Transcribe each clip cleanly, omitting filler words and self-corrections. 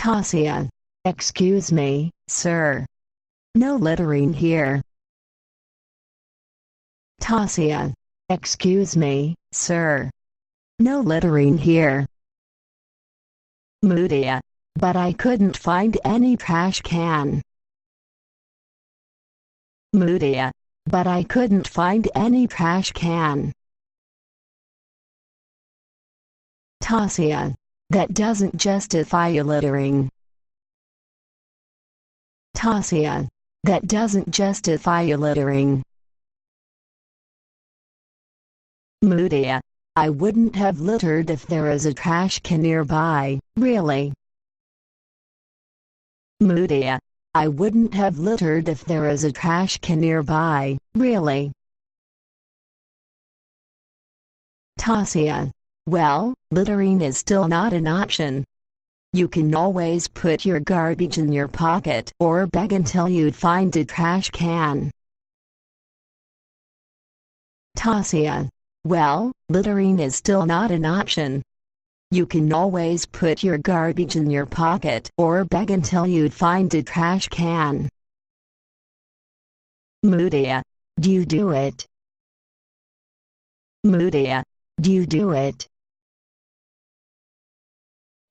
Tasia. Excuse me, sir. No littering here. Tasia. Excuse me, sir. No littering here. Mudia. But I couldn't find any trash can. Mudia. But I couldn't find any trash can. Tasia. That doesn't justify you littering. Tasia. That doesn't justify you littering. Mudia. I wouldn't have littered if there is a trash can nearby, really. Mudia. I wouldn't have littered if there is a trash can nearby, really. Tasia. Well, littering is still not an option. You can always put your garbage in your pocket or bag until you find a trash can. Tasia. Well, littering is still not an option. You can always put your garbage in your pocket or bag until you find a trash can. Mudia. Do you do it? Mudia. Do you do it?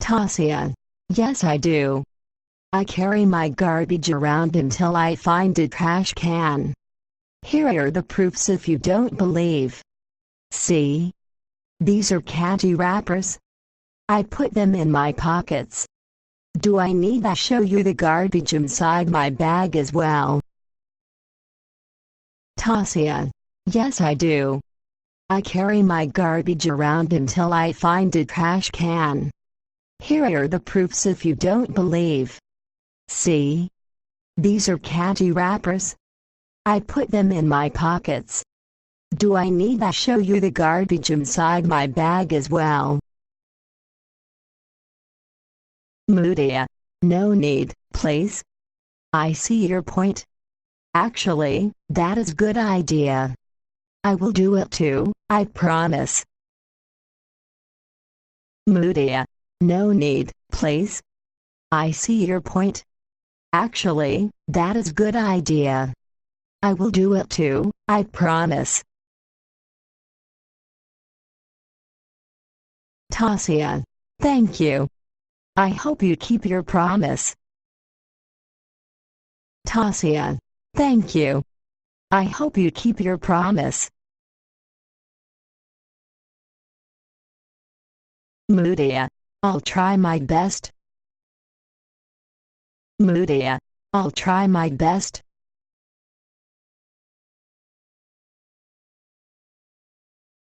Tasia. Yes, I do. I carry my garbage around until I find a trash can. Here are the proofs if you don't believe. See? These are candy wrappers. I put them in my pockets. Do I need to show you the garbage inside my bag as well? Tasia. Yes, I do. I carry my garbage around until I find a trash can. Here are the proofs if you don't believe. See? These are candy wrappers. I put them in my pockets. Do I need to show you the garbage inside my bag as well? Mudia. No need, please. I see your point. Actually, that is a good idea. I will do it too, I promise. Mudia. No need, please. I see your point. Actually, that is a good idea. I will do it too, I promise. Tasia. Thank you. I hope you keep your promise. Tasia. Thank you. I hope you keep your promise. Mudia. I'll try my best. Mudia. I'll try my best.